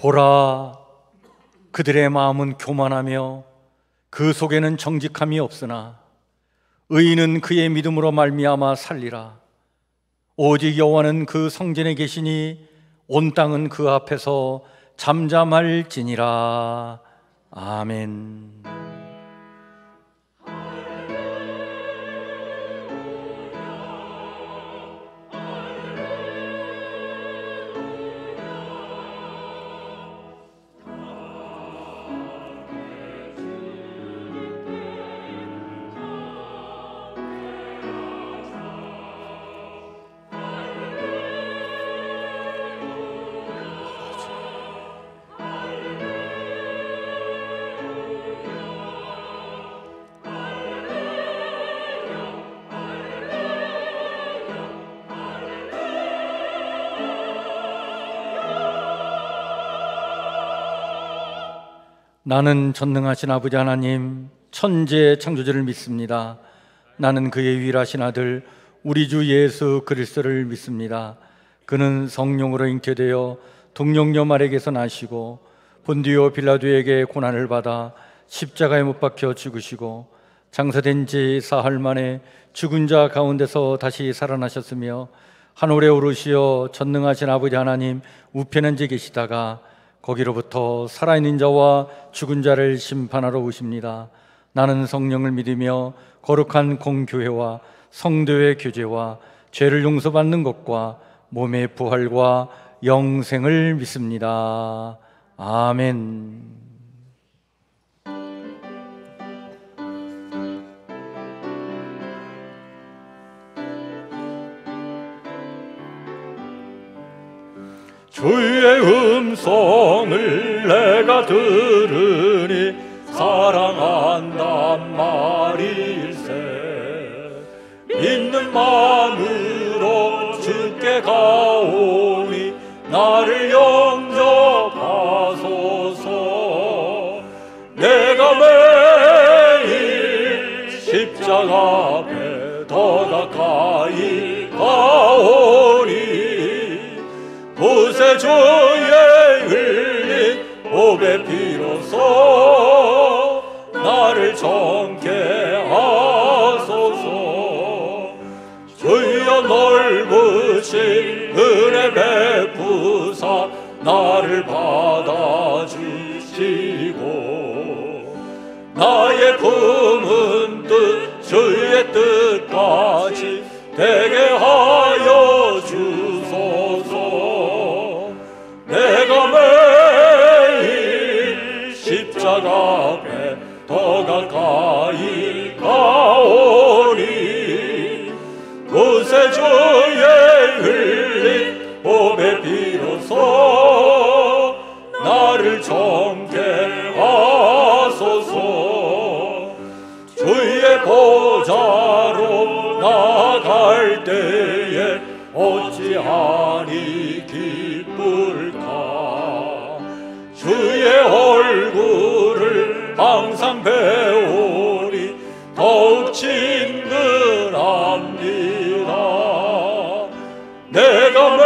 보라, 그들의 마음은 교만하며 그 속에는 정직함이 없으나 의인은 그의 믿음으로 말미암아 살리라. 오직 여호와는 그 성전에 계시니 온 땅은 그 앞에서 잠잠할지니라. 아멘. 나는 전능하신 아버지 하나님, 천지의 창조주를 믿습니다. 나는 그의 유일하신 아들 우리 주 예수 그리스도를 믿습니다. 그는 성령으로 잉태되어 동정녀 마리아에게서 나시고 본디오 빌라도에게 고난을 받아 십자가에 못 박혀 죽으시고 장사된 지 사흘 만에 죽은 자 가운데서 다시 살아나셨으며 하늘에 오르시어 전능하신 아버지 하나님 우편에 앉아 계시다가 거기로부터 살아있는 자와 죽은 자를 심판하러 오십니다. 나는 성령을 믿으며 거룩한 공교회와 성도의 교제와 죄를 용서받는 것과 몸의 부활과 영생을 믿습니다. 아멘. 주의 음성을 내가 들으니 사랑한단 말일세. 믿는 마음으로 주께 가오니 나를 영접하소서. 내가 매일 십자가 앞에 더 가까이 가오니 구세주의 흘린 보배 피로써 나를 정케 하소서. 주여 넓으신 은혜 베푸사 나를 받아주시고 나의 품은 뜻 주의 뜻까지 되게 하여 주소서. 내가 매일 십자가 앞에 더 가까이 가오니 구세주의 흘린 보배 피로써 나를 정케 하소서. 주의 보좌로 나갈 때에 어찌하니 기쁠까. 주의 얼굴을 항상 배우니 더욱 친근합니다. 내가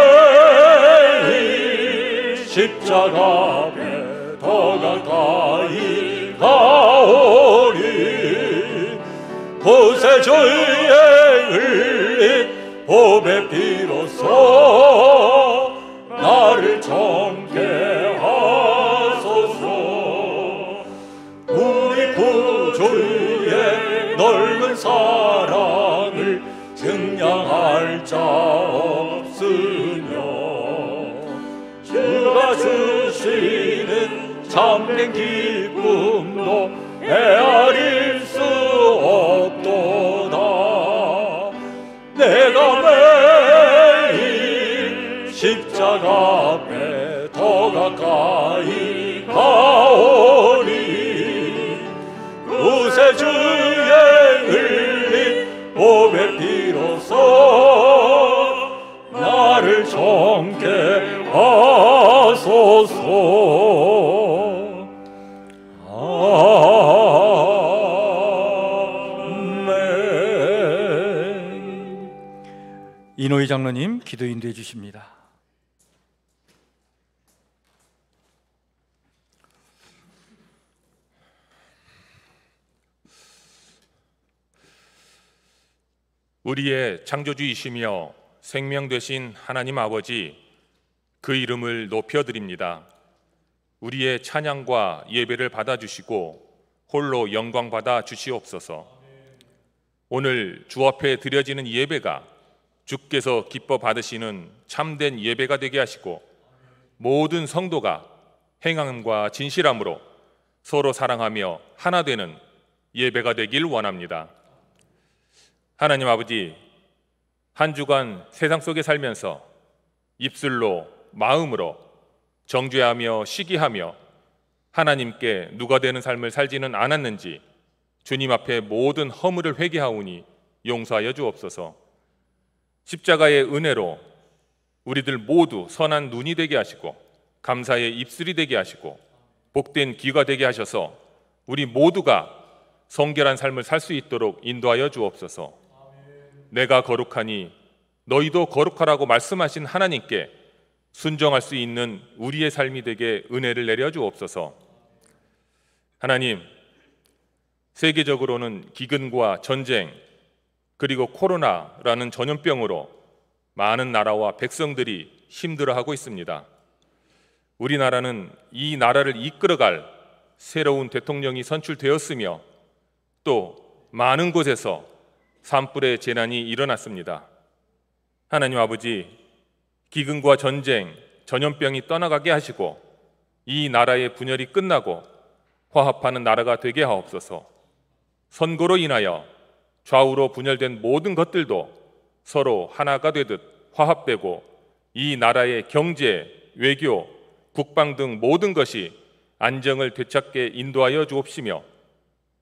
매일 십자가 앞에 더 가까이 가오니 구세주의 흘린 보배 피로써 나를 정케 하소서. 우리 구주의 넓은 사랑을 증량할 자 없으며 주가 주시는 참된 기쁨도 헤아릴 수 없도다. 내가 매일 십자가 앞에 더 가까이 가오니 구세주의 흘린 보배 피로써 나를 정케 하소서. 이노희 장로님 기도 인도해 주십니다. 우리의 창조주이시며 생명 되신 하나님 아버지, 그 이름을 높여드립니다. 우리의 찬양과 예배를 받아주시고 홀로 영광 받아 주시옵소서. 오늘 주 앞에 드려지는 예배가 주께서 기뻐 받으시는 참된 예배가 되게 하시고 모든 성도가 행함과 진실함으로 서로 사랑하며 하나 되는 예배가 되길 원합니다. 하나님 아버지, 한 주간 세상 속에 살면서 입술로 마음으로 정죄하며 시기하며 하나님께 누가 되는 삶을 살지는 않았는지 주님 앞에 모든 허물을 회개하오니 용서하여 주옵소서. 십자가의 은혜로 우리들 모두 선한 눈이 되게 하시고 감사의 입술이 되게 하시고 복된 귀가 되게 하셔서 우리 모두가 성결한 삶을 살 수 있도록 인도하여 주옵소서. 내가 거룩하니 너희도 거룩하라고 말씀하신 하나님께 순종할 수 있는 우리의 삶이 되게 은혜를 내려 주옵소서. 하나님, 세계적으로는 기근과 전쟁 그리고 코로나라는 전염병으로 많은 나라와 백성들이 힘들어하고 있습니다. 우리나라는 이 나라를 이끌어갈 새로운 대통령이 선출되었으며 또 많은 곳에서 산불의 재난이 일어났습니다. 하나님 아버지, 기근과 전쟁, 전염병이 떠나가게 하시고 이 나라의 분열이 끝나고 화합하는 나라가 되게 하옵소서. 선거로 인하여 좌우로 분열된 모든 것들도 서로 하나가 되듯 화합되고 이 나라의 경제, 외교, 국방 등 모든 것이 안정을 되찾게 인도하여 주옵시며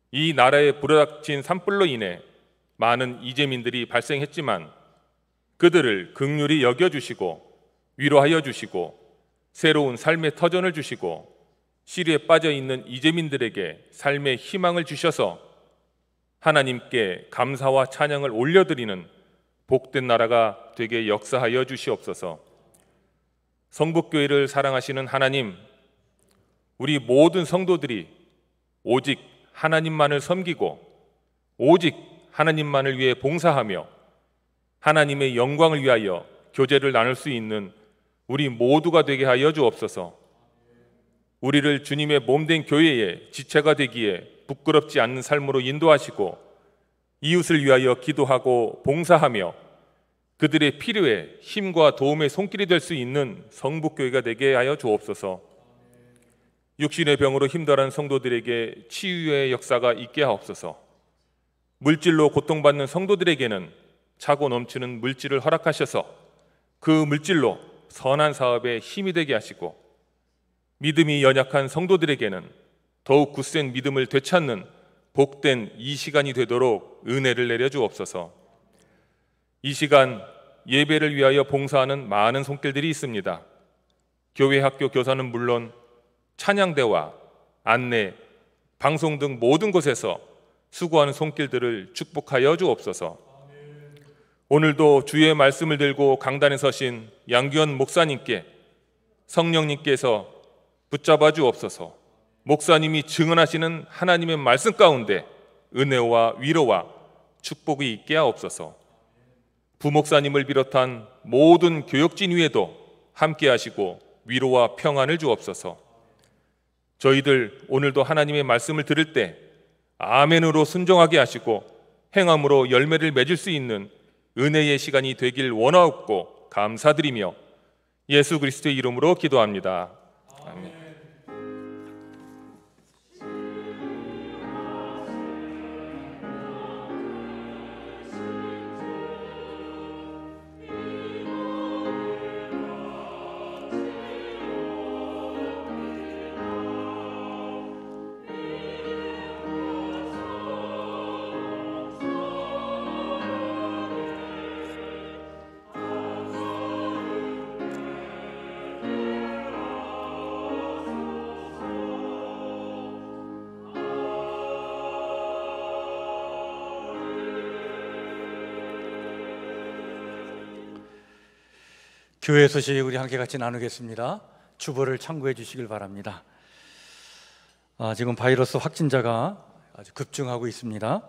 이 나라에 불어닥친 산불로 인해 많은 이재민들이 발생했지만 그들을 긍휼히 여겨주시고 위로하여 주시고 새로운 삶의 터전을 주시고 시리에 빠져있는 이재민들에게 삶의 희망을 주셔서 하나님께 감사와 찬양을 올려드리는 복된 나라가 되게 역사하여 주시옵소서. 성북교회를 사랑하시는 하나님, 우리 모든 성도들이 오직 하나님만을 섬기고 오직 하나님만을 위해 봉사하며 하나님의 영광을 위하여 교제를 나눌 수 있는 우리 모두가 되게 하여 주옵소서. 우리를 주님의 몸된 교회의 지체가 되기에 부끄럽지 않는 삶으로 인도하시고 이웃을 위하여 기도하고 봉사하며 그들의 필요에 힘과 도움의 손길이 될 수 있는 성북교회가 되게 하여 주옵소서. 육신의 병으로 힘들어하는 성도들에게 치유의 역사가 있게 하옵소서. 물질로 고통받는 성도들에게는 차고 넘치는 물질을 허락하셔서 그 물질로 선한 사업에 힘이 되게 하시고 믿음이 연약한 성도들에게는 더욱 굳센 믿음을 되찾는 복된 이 시간이 되도록 은혜를 내려 주옵소서. 이 시간 예배를 위하여 봉사하는 많은 손길들이 있습니다. 교회 학교 교사는 물론 찬양대와 안내, 방송 등 모든 곳에서 수고하는 손길들을 축복하여 주옵소서. 오늘도 주의 말씀을 들고 강단에 서신 양규현 목사님께 성령님께서 붙잡아 주옵소서. 목사님이 증언하시는 하나님의 말씀 가운데 은혜와 위로와 축복이 있게 하옵소서. 부목사님을 비롯한 모든 교역진 위에도 함께 하시고 위로와 평안을 주옵소서. 저희들 오늘도 하나님의 말씀을 들을 때 아멘으로 순종하게 하시고 행함으로 열매를 맺을 수 있는 은혜의 시간이 되길 원하옵고 감사드리며 예수 그리스도의 이름으로 기도합니다. 아멘. 교회 소식 우리 함께 같이 나누겠습니다. 주보를 참고해 주시길 바랍니다. 지금 바이러스 확진자가 아주 급증하고 있습니다.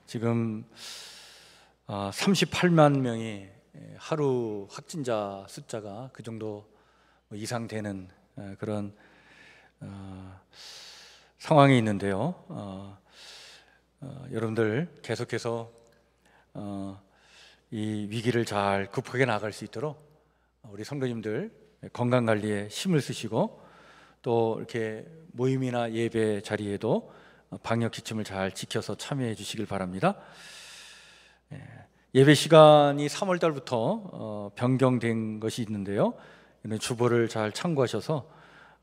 지금 38만 명이 하루 확진자 숫자가 그 정도 이상 되는 그런 상황이 있는데요. 여러분들 계속해서 이 위기를 잘 극복해 나갈 수 있도록 우리 성도님들 건강 관리에 힘을 쓰시고 또 이렇게 모임이나 예배 자리에도 방역 지침을 잘 지켜서 참여해 주시길 바랍니다. 예배 시간이 3월 달부터 변경된 것이 있는데요. 이런 주보를 잘 참고하셔서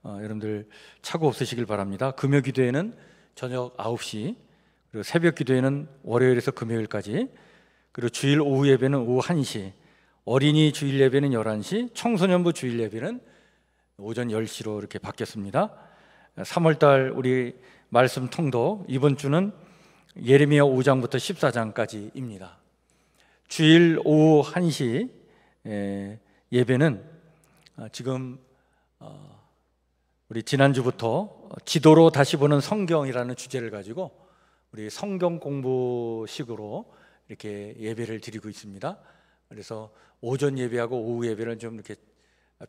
여러분들 착오 없으시길 바랍니다. 금요 기도회는 저녁 9시, 그리고 새벽 기도회는 월요일에서 금요일까지, 그리고 주일 오후 예배는 오후 1시, 어린이 주일 예배는 11시, 청소년부 주일 예배는 오전 10시로 이렇게 바뀌었습니다. 3월달 우리 말씀 통독 이번 주는 예레미야 5장부터 14장까지입니다. 주일 오후 1시 예배는 지금 우리 지난주부터 지도로 다시 보는 성경이라는 주제를 가지고 우리 성경 공부식으로 이렇게 예배를 드리고 있습니다. 그래서 오전 예배하고 오후 예배를 좀 이렇게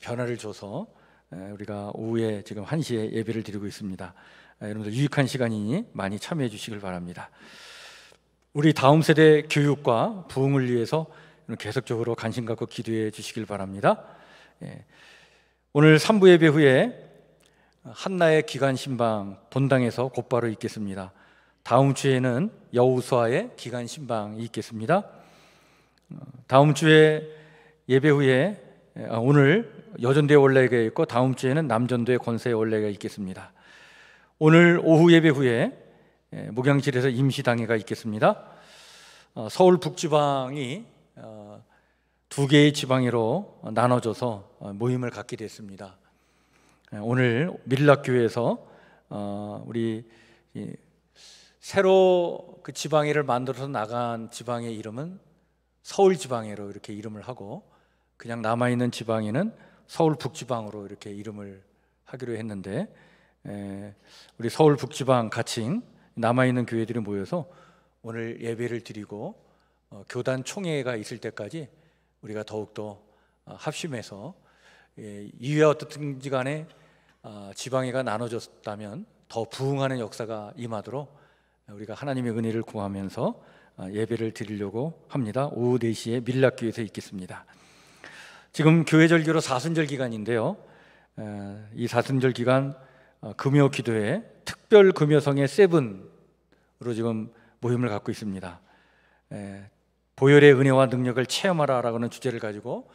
변화를 줘서 우리가 오후에 지금 1시에 예배를 드리고 있습니다. 여러분들 유익한 시간이니 많이 참여해 주시길 바랍니다. 우리 다음 세대 교육과 부흥을 위해서 계속적으로 관심 갖고 기도해 주시길 바랍니다. 오늘 3부 예배 후에 한나의 기간 신방 본당에서 곧바로 있겠습니다. 다음 주에는 여호수아의 기간 신방이 있겠습니다. 다음 주에 예배 후에 오늘 여전도의 원례가 있고 다음 주에는 남전도의 권세의 원례가 있겠습니다. 오늘 오후 예배 후에 목양실에서 임시당회가 있겠습니다. 서울 북지방이 두 개의 지방으로 나눠져서 모임을 갖게 됐습니다. 오늘 밀락교회에서 우리 새로 그 지방회를 만들어서 나간 지방의 이름은 서울지방회로 이렇게 이름을 하고, 그냥 남아있는 지방에는 서울 북지방으로 이렇게 이름을 하기로 했는데, 우리 서울 북지방 가칭 남아있는 교회들이 모여서 오늘 예배를 드리고 교단 총회가 있을 때까지 우리가 더욱더 합심해서 이외와 어떻든지 간에 지방회가 나눠졌다면 더 부흥하는 역사가 임하도록 우리가 하나님의 은혜를 구하면서 예배를 드리려고 합니다. 오후 4시에 밀락교회에서 있겠습니다. 지금 교회절기로 사순절 기간인데요, 이 사순절 기간 금요 기도회 특별 금요성의 세븐으로 지금 모임을 갖고 있습니다. 보혈의 은혜와 능력을 체험하라라고 하는 주제를 가지고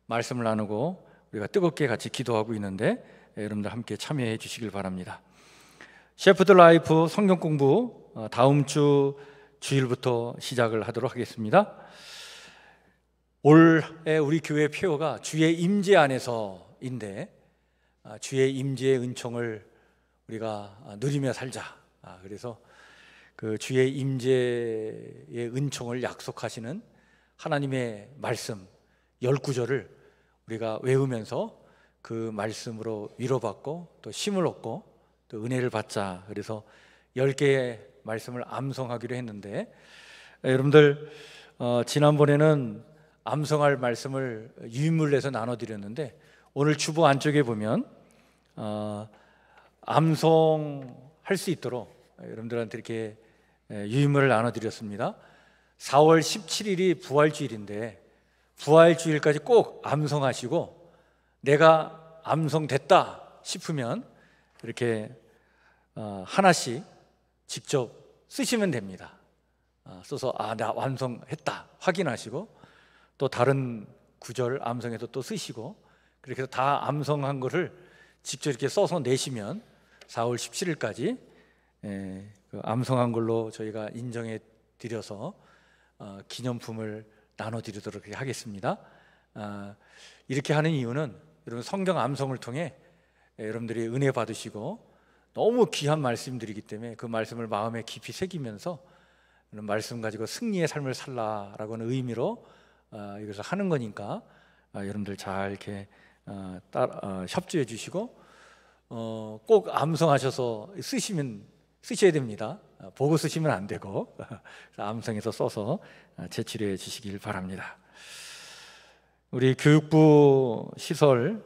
말씀을 나누고 우리가 뜨겁게 같이 기도하고 있는데 여러분들 함께 참여해 주시길 바랍니다. 셰프드 라이프 성경 공부 다음 주 주일부터 시작을 하도록 하겠습니다. 올해 우리 교회 표어가 주의 임재 안에서인데, 주의 임재의 은총을 우리가 누리며 살자. 그래서 그 주의 임재의 은총을 약속하시는 하나님의 말씀 10구절을 우리가 외우면서 그 말씀으로 위로받고 또 힘을 얻고 또 은혜를 받자. 그래서 10개의 말씀을 암송하기로 했는데, 여러분들 지난번에는 암송할 말씀을 유인물 내서 나눠드렸는데, 오늘 주보 안쪽에 보면 암송할 수 있도록 여러분들한테 이렇게 유인물을 나눠드렸습니다. 4월 17일이 부활주일인데 부활주일까지 꼭 암송하시고, 내가 암송됐다 싶으면 이렇게 하나씩 직접 쓰시면 됩니다. 써서 나 완성했다 확인하시고, 또 다른 구절 암송해서 또 쓰시고, 그렇게 해서 다 암송한 거를 직접 이렇게 써서 내시면 4월 17일까지 그 암송한 걸로 저희가 인정해 드려서 기념품을 나눠드리도록 하겠습니다. 이렇게 하는 이유는 여러분 성경 암송을 통해 여러분들이 은혜 받으시고 너무 귀한 말씀들이기 때문에 그 말씀을 마음에 깊이 새기면서 이런 말씀 가지고 승리의 삶을 살라라고 하는 의미로 이것을 하는 거니까 여러분들 잘 이렇게 협조해 주시고 꼭 암송하셔서 쓰셔야 됩니다. 보고 쓰시면 안 되고 암성해서 써서 제출해 주시길 바랍니다. 우리 교육부 시설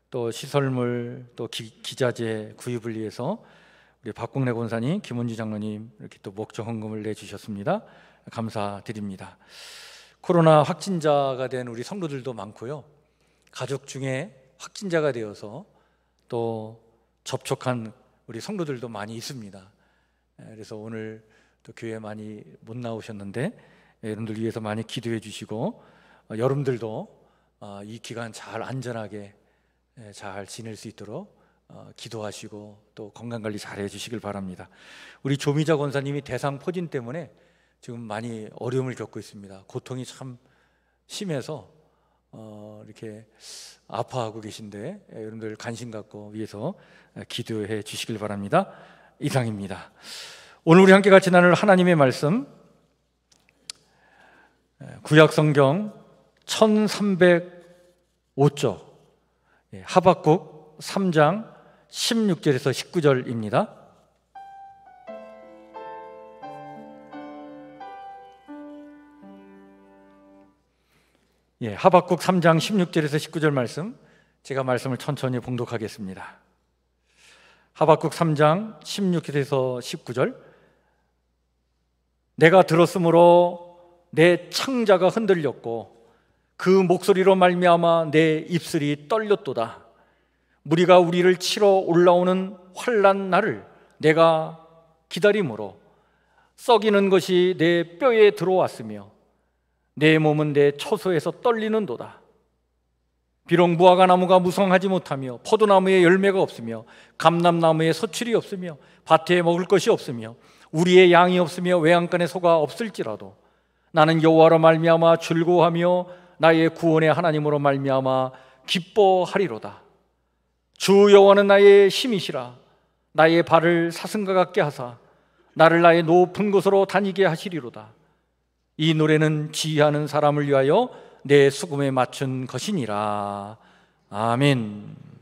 또 시설물 또 기자재 구입을 위해서 우리 박국래 권사님, 김원주 장로님 이렇게 또 목적 헌금을 내주셨습니다. 감사드립니다. 코로나 확진자가 된 우리 성도들도 많고요. 가족 중에 확진자가 되어서 또 접촉한 우리 성도들도 많이 있습니다. 그래서 오늘 또 교회 많이 못 나오셨는데 여러분들 위해서 많이 기도해 주시고 여러분들도 이 기간 잘 안전하게 잘 지낼 수 있도록 기도하시고 또 건강관리 잘 해주시길 바랍니다. 우리 조미자 권사님이 대상 포진 때문에 지금 많이 어려움을 겪고 있습니다. 고통이 참 심해서 이렇게 아파하고 계신데 여러분들 관심 갖고 위해서 기도해 주시길 바랍니다. 이상입니다. 오늘 우리 함께 같이 나눌 하나님의 말씀 구약성경 1305쪽 하박국 3장 16절에서 19절입니다. 하박국 3장 16절에서 19절 말씀, 제가 말씀을 천천히 봉독하겠습니다. 하박국 3장 16절에서 19절. 내가 들었으므로 내 창자가 흔들렸고 그 목소리로 말미암아 내 입술이 떨렸도다. 무리가 우리를 치러 올라오는 환난 날을 내가 기다림으로 썩이는 것이 내 뼈에 들어왔으며 내 몸은 내 처소에서 떨리는도다. 비록 무화과 나무가 무성하지 못하며 포도나무에 열매가 없으며 감람나무에 서출이 없으며 밭에 먹을 것이 없으며 우리의 양이 없으며 외양간에 소가 없을지라도 나는 여호와로 말미암아 즐거워하며 나의 구원의 하나님으로 말미암아 기뻐하리로다. 주 여호와는 나의 힘이시라. 나의 발을 사슴과 같게 하사 나를 나의 높은 곳으로 다니게 하시리로다. 이 노래는 지휘하는 사람을 위하여 내 수금에 맞춘 것이니라. 아멘.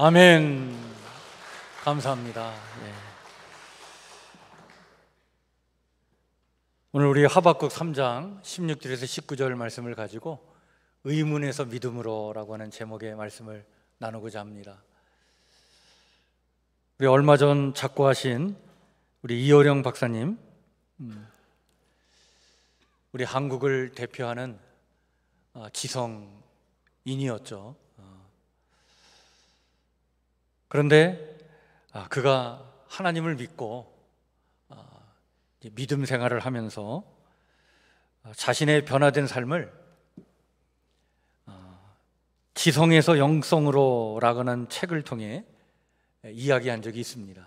아멘. 감사합니다. 예. 오늘 우리 하박국 3장 16절에서 19절 말씀을 가지고 의문에서 믿음으로라고 하는 제목의 말씀을 나누고자 합니다. 우리 얼마 전 작고하신 우리 이어령 박사님, 우리 한국을 대표하는 지성인이었죠. 그런데 그가 하나님을 믿고 믿음 생활을 하면서 자신의 변화된 삶을 지성에서 영성으로 라는 책을 통해 이야기한 적이 있습니다.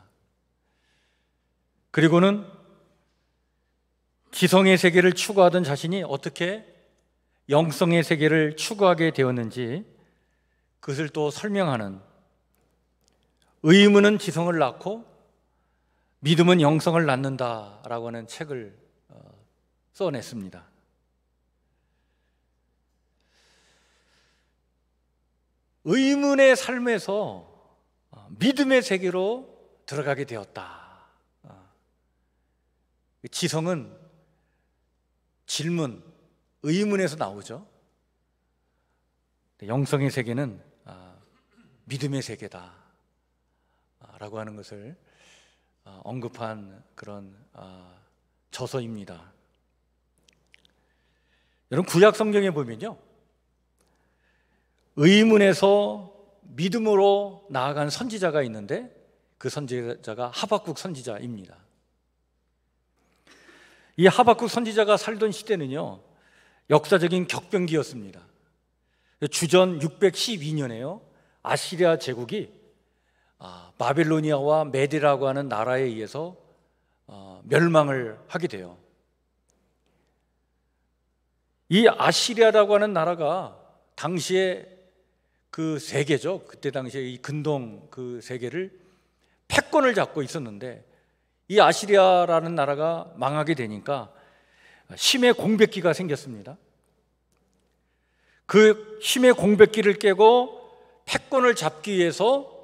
그리고는 지성의 세계를 추구하던 자신이 어떻게 영성의 세계를 추구하게 되었는지 그것을 또 설명하는 의문은 지성을 낳고 믿음은 영성을 낳는다라고 하는 책을 써냈습니다. 의문의 삶에서 믿음의 세계로 들어가게 되었다. 지성은 질문, 의문에서 나오죠. 영성의 세계는 믿음의 세계다 라고 하는 것을 언급한 그런 저서입니다. 여러분, 구약 성경에 보면요, 의문에서 믿음으로 나아간 선지자가 있는데 그 선지자가 하박국 선지자입니다. 이 하박국 선지자가 살던 시대는요, 역사적인 격변기였습니다. 주전 612년에요 아시리아 제국이 바벨로니아와 메디라고 하는 나라에 의해서 멸망을 하게 돼요. 이 아시리아라고 하는 나라가 당시에 그 세계죠. 그때 당시에 이 근동 그 세계를 패권을 잡고 있었는데 이 아시리아라는 나라가 망하게 되니까 힘의 공백기가 생겼습니다. 그 힘의 공백기를 깨고 패권을 잡기 위해서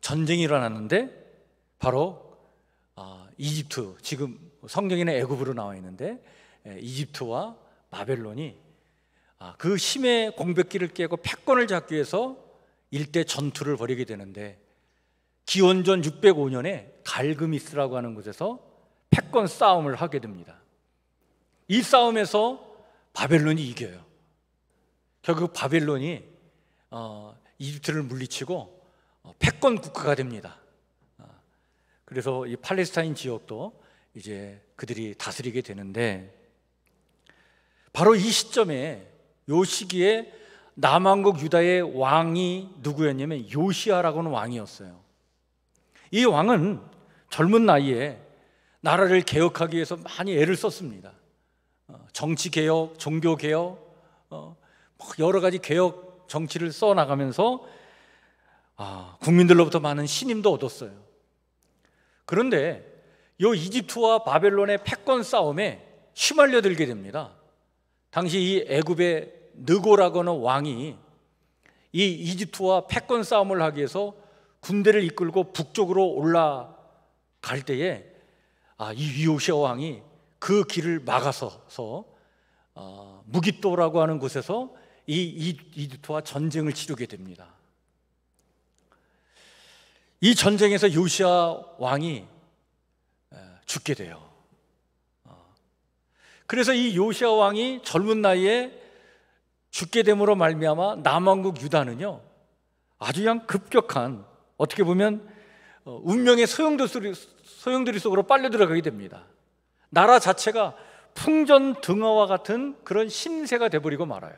전쟁이 일어났는데 바로 이집트, 지금 성경에는 애굽으로 나와 있는데 이집트와 바벨론이 그 힘의 공백기를 깨고 패권을 잡기 위해서 일대 전투를 벌이게 되는데 기원전 605년에 갈그미스라고 하는 곳에서 패권 싸움을 하게 됩니다. 이 싸움에서 바벨론이 이겨요. 결국 바벨론이 이집트를 물리치고 패권 국가가 됩니다. 그래서 이 팔레스타인 지역도 이제 그들이 다스리게 되는데 바로 이 시점에 요 시기에 남왕국 유다의 왕이 누구였냐면 요시야라고 하는 왕이었어요. 이 왕은 젊은 나이에 나라를 개혁하기 위해서 많이 애를 썼습니다. 정치 개혁, 종교 개혁, 여러 가지 개혁 정치를 써나가면서 국민들로부터 많은 신임도 얻었어요. 그런데 이 이집트와 바벨론의 패권 싸움에 휘말려 들게 됩니다. 당시 이 애굽의 느고라고 하는 왕이 이 이집트와 패권 싸움을 하기 위해서 군대를 이끌고 북쪽으로 올라갈 때에 이 요시야 왕이 그 길을 막아서서 무깃도라고 하는 곳에서 이 이집트와 전쟁을 치르게 됩니다. 이 전쟁에서 요시야 왕이 죽게 돼요. 그래서 이 요시야 왕이 젊은 나이에 죽게 됨으로 말미암아 남왕국 유다는요 아주 그냥 급격한, 어떻게 보면 운명의 소용돌이 속으로 빨려 들어가게 됩니다. 나라 자체가 풍전등화와 같은 그런 신세가 돼버리고 말아요.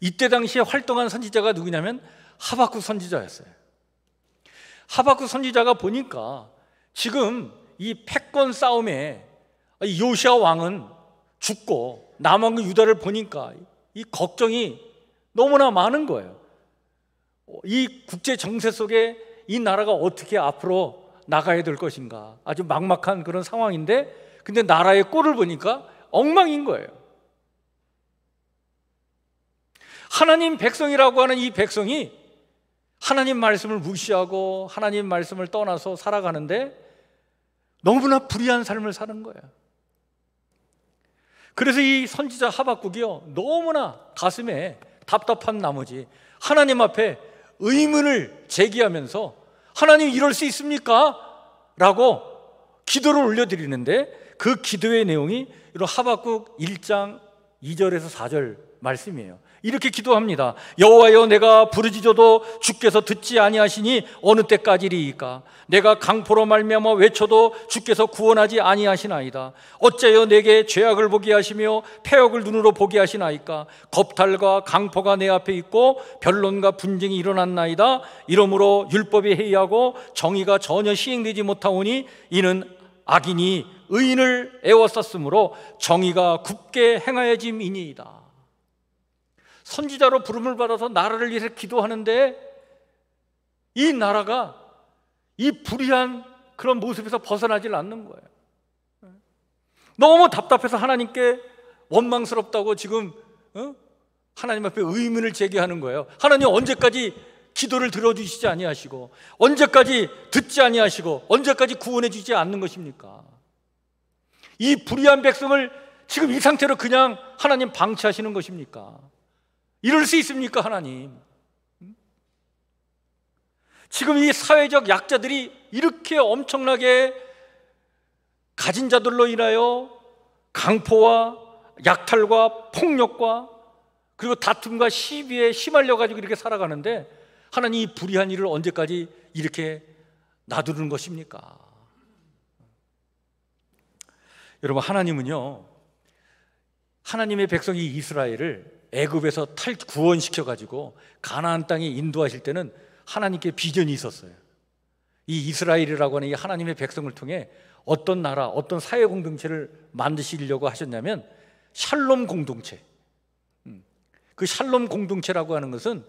이때 당시에 활동한 선지자가 누구냐면 하박국 선지자였어요. 하박국 선지자가 보니까 지금 이 패권 싸움에 이 요시야 왕은 죽고 남왕국 유다를 보니까 이 걱정이 너무나 많은 거예요. 이 국제 정세 속에 이 나라가 어떻게 앞으로 나가야 될 것인가, 아주 막막한 그런 상황인데 근데 나라의 꼴을 보니까 엉망인 거예요. 하나님 백성이라고 하는 이 백성이 하나님 말씀을 무시하고 하나님 말씀을 떠나서 살아가는데 너무나 불의한 삶을 사는 거예요. 그래서 이 선지자 하박국이요, 너무나 가슴에 답답한 나머지 하나님 앞에 의문을 제기하면서 하나님 이럴 수 있습니까? 라고 기도를 올려드리는데 그 기도의 내용이 이런 하박국 1장 2절에서 4절 말씀이에요. 이렇게 기도합니다. 여호와여, 내가 부르짖어도 주께서 듣지 아니하시니 어느 때까지리이까? 내가 강포로 말미암아 외쳐도 주께서 구원하지 아니하시나이다. 어째여 내게 죄악을 보게 하시며 패역을 눈으로 보게 하시나이까? 겁탈과 강포가 내 앞에 있고 변론과 분쟁이 일어났나이다. 이러므로 율법이 해이하고 정의가 전혀 시행되지 못하오니 이는 악인이 의인을 애워쌌으므로 정의가 굽게 행하여짐이니이다. 선지자로 부름을 받아서 나라를 위해서 기도하는데 이 나라가 이 불의한 그런 모습에서 벗어나질 않는 거예요. 너무 답답해서 하나님께 원망스럽다고 지금 하나님 앞에 의문을 제기하는 거예요. 하나님 언제까지 기도를 들어주시지 아니하시고 언제까지 듣지 아니하시고 언제까지 구원해 주지 않는 것입니까? 이 불의한 백성을 지금 이 상태로 그냥 하나님 방치하시는 것입니까? 이럴 수 있습니까, 하나님? 지금 이 사회적 약자들이 이렇게 엄청나게 가진 자들로 인하여 강포와 약탈과 폭력과 그리고 다툼과 시비에 휘말려 가지고 이렇게 살아가는데 하나님 이 불의한 일을 언제까지 이렇게 놔두는 것입니까? 여러분, 하나님은요, 하나님의 백성이 이스라엘을 애굽에서 구원시켜 가지고 가나안 땅에 인도하실 때는 하나님께 비전이 있었어요. 이 이스라엘이라고 하는 이 하나님의 백성을 통해 어떤 나라, 어떤 사회 공동체를 만드시려고 하셨냐면 샬롬 공동체. 그 샬롬 공동체라고 하는 것은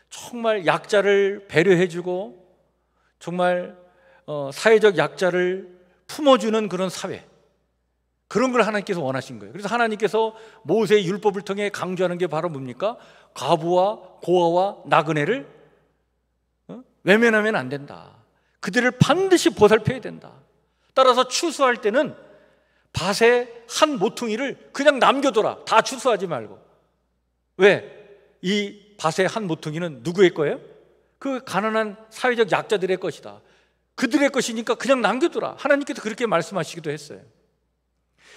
정말 약자를 배려해주고 정말 사회적 약자를 품어주는 그런 사회, 그런 걸 하나님께서 원하신 거예요. 그래서 하나님께서 모세의 율법을 통해 강조하는 게 바로 뭡니까? 과부와 고아와 나그네를 외면하면 안 된다. 그들을 반드시 보살펴야 된다. 따라서 추수할 때는 밭에 한 모퉁이를 그냥 남겨둬라. 다 추수하지 말고. 왜? 이 밭의 한 모퉁이는 누구의 거예요? 그 가난한 사회적 약자들의 것이다. 그들의 것이니까 그냥 남겨둬라. 하나님께서 그렇게 말씀하시기도 했어요.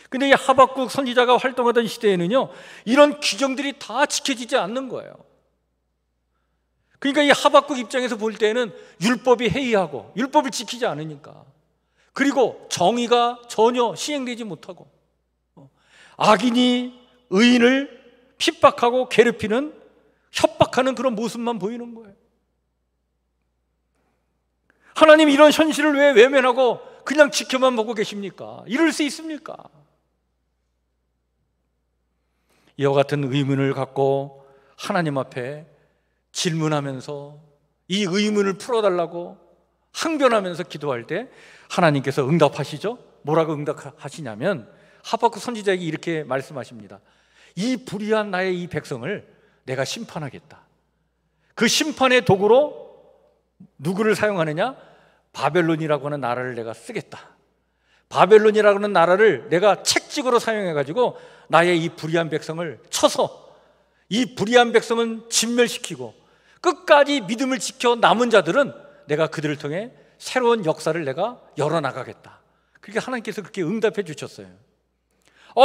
근데 이 하박국 선지자가 활동하던 시대에는요, 이런 규정들이 다 지켜지지 않는 거예요. 그러니까 이 하박국 입장에서 볼 때는 율법이 해이하고 율법을 지키지 않으니까, 그리고 정의가 전혀 시행되지 못하고 악인이 의인을 핍박하고 괴롭히는, 협박하는 그런 모습만 보이는 거예요. 하나님 이런 현실을 왜 외면하고 그냥 지켜만 보고 계십니까? 이럴 수 있습니까? 이와 같은 의문을 갖고 하나님 앞에 질문하면서 이 의문을 풀어달라고 항변하면서 기도할 때 하나님께서 응답하시죠? 뭐라고 응답하시냐면 하박국 선지자에게 이렇게 말씀하십니다. 이 불의한 나의 이 백성을 내가 심판하겠다. 그 심판의 도구로 누구를 사용하느냐? 바벨론이라고 하는 나라를 내가 쓰겠다. 바벨론이라고 하는 나라를 내가 책찍으로 사용해가지고 나의 이 불의한 백성을 쳐서 이 불의한 백성은 진멸시키고 끝까지 믿음을 지켜 남은 자들은 내가 그들을 통해 새로운 역사를 내가 열어나가겠다. 그렇게 하나님께서 그렇게 응답해 주셨어요.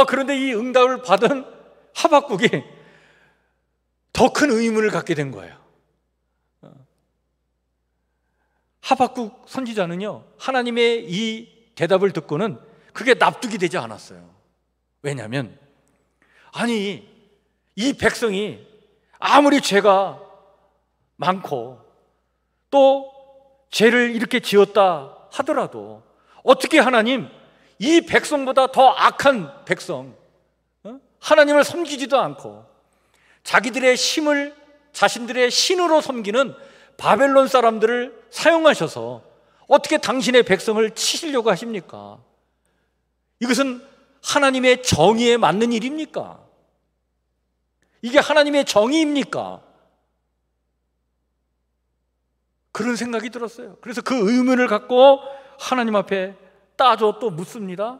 그런데 이 응답을 받은 하박국이 더 큰 의문을 갖게 된 거예요. 하박국 선지자는요, 하나님의 이 대답을 듣고는 그게 납득이 되지 않았어요. 왜냐하면 아니, 이 백성이 아무리 죄가 많고 또 죄를 이렇게 지었다 하더라도 어떻게 하나님 이 백성보다 더 악한 백성, 하나님을 섬기지도 않고 자기들의 힘을 자신들의 신으로 섬기는 바벨론 사람들을 사용하셔서 어떻게 당신의 백성을 치시려고 하십니까? 이것은 하나님의 정의에 맞는 일입니까? 이게 하나님의 정의입니까? 그런 생각이 들었어요. 그래서 그 의문을 갖고 하나님 앞에 따져 또 묻습니다.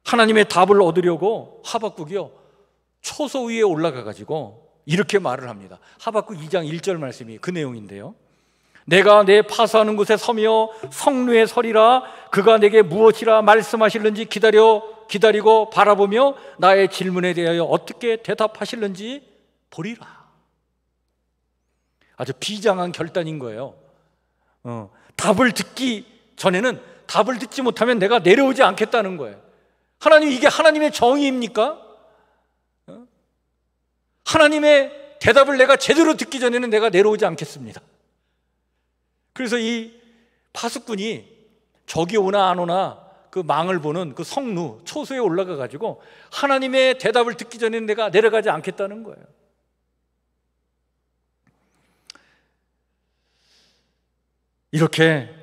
하나님의 답을 얻으려고 하박국이요, 초소 위에 올라가 가지고 이렇게 말을 합니다. 하박국 2장 1절 말씀이 그 내용인데요. 내가 내 파수하는 곳에 서며 성루에 서리라. 그가 내게 무엇이라 말씀하실는지 기다리고 바라보며 나의 질문에 대하여 어떻게 대답하실는지 보리라. 아주 비장한 결단인 거예요. 답을 듣기 전에는, 답을 듣지 못하면 내가 내려오지 않겠다는 거예요. 하나님, 이게 하나님의 정의입니까? 하나님의 대답을 내가 제대로 듣기 전에는 내가 내려오지 않겠습니다. 그래서 이 파수꾼이 적이 오나 안 오나 그 망을 보는 그 성루 초소에 올라가 가지고 하나님의 대답을 듣기 전에는 내가 내려가지 않겠다는 거예요. 이렇게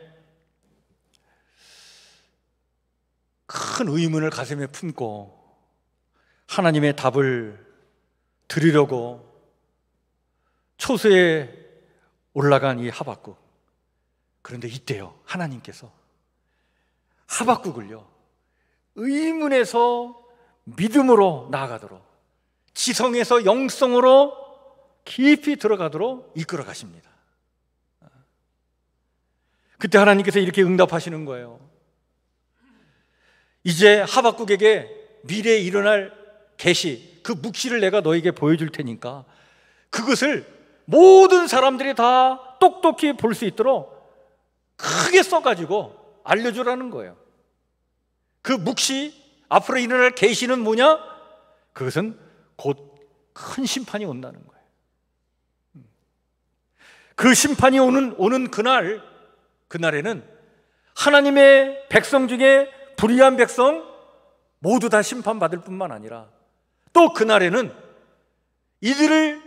큰 의문을 가슴에 품고 하나님의 답을 들으려고 초소에 올라간 이 하박국. 그런데 이때요, 하나님께서 하박국을요, 의문에서 믿음으로 나아가도록, 지성에서 영성으로 깊이 들어가도록 이끌어 가십니다. 그때 하나님께서 이렇게 응답하시는 거예요. 이제 하박국에게 미래에 일어날 계시, 그 묵시를 내가 너에게 보여줄 테니까 그것을 모든 사람들이 다 똑똑히 볼 수 있도록 크게 써가지고 알려주라는 거예요. 그 묵시, 앞으로 일어날 계시는 뭐냐? 그것은 곧 큰 심판이 온다는 거예요. 그 심판이 오는 그날에는 하나님의 백성 중에 불의한 백성 모두 다 심판받을 뿐만 아니라, 또 그날에는 이들을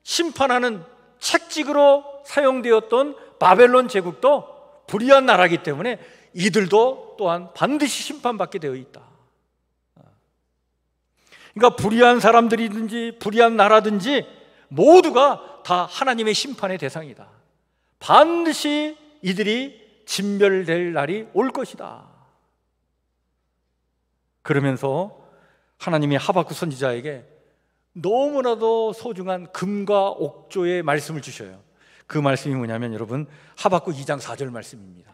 심판하는 책찍으로 사용되었던 바벨론 제국도 불의한 나라이기 때문에 이들도 또한 반드시 심판받게 되어 있다. 그러니까 불의한 사람들이든지 불의한 나라든지 모두가 다 하나님의 심판의 대상이다. 반드시 이들이 진멸될 날이 올 것이다. 그러면서 하나님이 하박국 선지자에게 너무나도 소중한 금과 옥조의 말씀을 주셔요. 그 말씀이 뭐냐면, 여러분, 하박국 2장 4절 말씀입니다.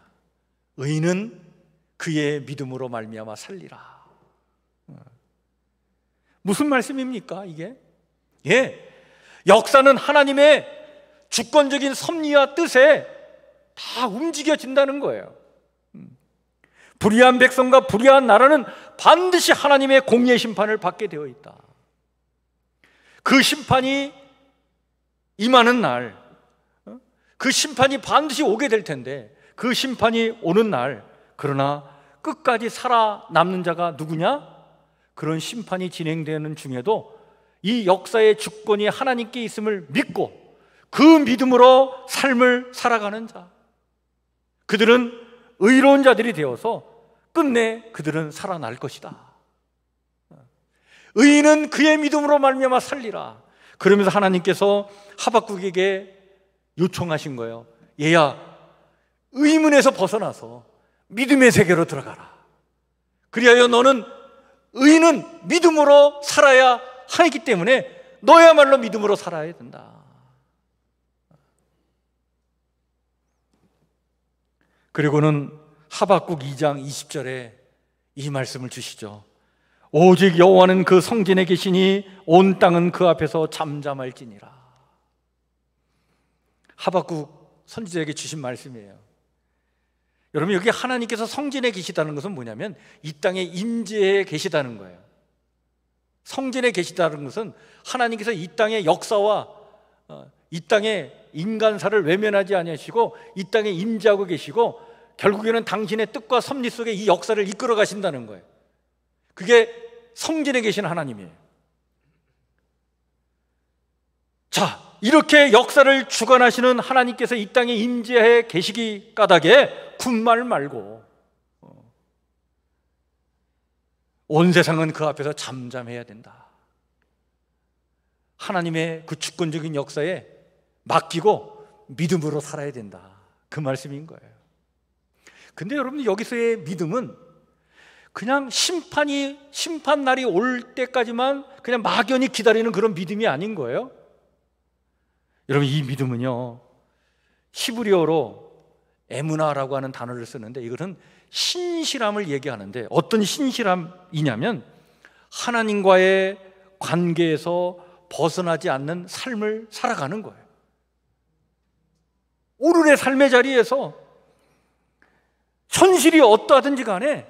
의인은 그의 믿음으로 말미암아 살리라. 무슨 말씀입니까 이게? 역사는 하나님의 주권적인 섭리와 뜻에 다 움직여진다는 거예요. 불의한 백성과 불의한 나라는 반드시 하나님의 공의의 심판을 받게 되어 있다. 그 심판이 임하는 날, 그 심판이 반드시 오게 될 텐데, 그 심판이 오는 날, 그러나 끝까지 살아남는 자가 누구냐? 그런 심판이 진행되는 중에도 이 역사의 주권이 하나님께 있음을 믿고 그 믿음으로 삶을 살아가는 자, 그들은 의로운 자들이 되어서 끝내 그들은 살아날 것이다. 의인은 그의 믿음으로 말미암아 살리라. 그러면서 하나님께서 하박국에게 요청하신 거예요. 얘야, 의문에서 벗어나서 믿음의 세계로 들어가라. 그리하여 너는, 의인은 믿음으로 살아야 하기 때문에 너야말로 믿음으로 살아야 된다. 그리고는 하박국 2장 20절에 이 말씀을 주시죠. 오직 여호와는 그 성전에 계시니 온 땅은 그 앞에서 잠잠할지니라. 하박국 선지자에게 주신 말씀이에요. 여러분, 여기 하나님께서 성전에 계시다는 것은 뭐냐면 이 땅에 임재해 계시다는 거예요. 성전에 계시다는 것은 하나님께서 이 땅의 역사와 이 땅의 인간사를 외면하지 아니하시고 이 땅에 임재하고 계시고, 결국에는 당신의 뜻과 섭리 속에 이 역사를 이끌어 가신다는 거예요. 그게 성전에 계신 하나님이에요. 자, 이렇게 역사를 주관하시는 하나님께서 이 땅에 임재해 계시기 까닭에 군말 말고 온 세상은 그 앞에서 잠잠해야 된다. 하나님의 그 주권적인 역사에 맡기고 믿음으로 살아야 된다, 그 말씀인 거예요. 근데 여러분, 여기서의 믿음은 그냥 심판 날이 올 때까지만 그냥 막연히 기다리는 그런 믿음이 아닌 거예요. 여러분, 이 믿음은요, 히브리어로 에무나라고 하는 단어를 쓰는데, 이것은 신실함을 얘기하는데, 어떤 신실함이냐면 하나님과의 관계에서 벗어나지 않는 삶을 살아가는 거예요. 오늘의 삶의 자리에서 현실이 어떠하든지 간에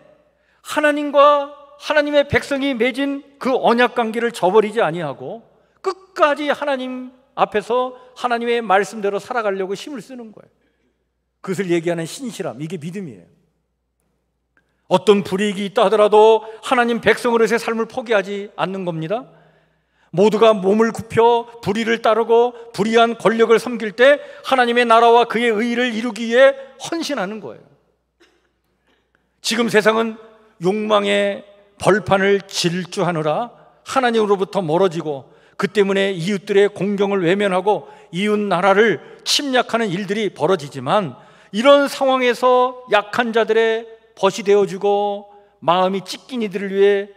하나님과 하나님의 백성이 맺은 그 언약 관계를 저버리지 아니하고 끝까지 하나님 앞에서 하나님의 말씀대로 살아가려고 힘을 쓰는 거예요. 그것을 얘기하는 신실함, 이게 믿음이에요. 어떤 불이익이 있다 하더라도 하나님 백성으로서의 삶을 포기하지 않는 겁니다. 모두가 몸을 굽혀 불의를 따르고 불의한 권력을 섬길 때 하나님의 나라와 그의 의를 이루기 위해 헌신하는 거예요. 지금 세상은 욕망의 벌판을 질주하느라 하나님으로부터 멀어지고, 그 때문에 이웃들의 공경을 외면하고 이웃 나라를 침략하는 일들이 벌어지지만, 이런 상황에서 약한 자들의 벗이 되어주고 마음이 찢긴 이들을 위해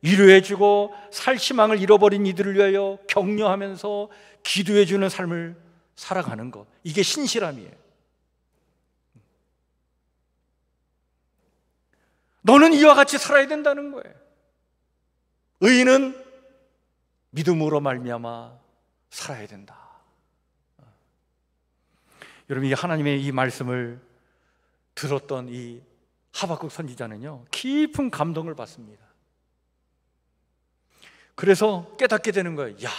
위로해주고 살 희망을 잃어버린 이들을 위하여 격려하면서 기도해주는 삶을 살아가는 것, 이게 신실함이에요. 너는 이와 같이 살아야 된다는 거예요. 의인은 믿음으로 말미암아 살아야 된다. 여러분, 이 하나님의 이 말씀을 들었던 이 하박국 선지자는요, 깊은 감동을 받습니다. 그래서 깨닫게 되는 거예요. 야,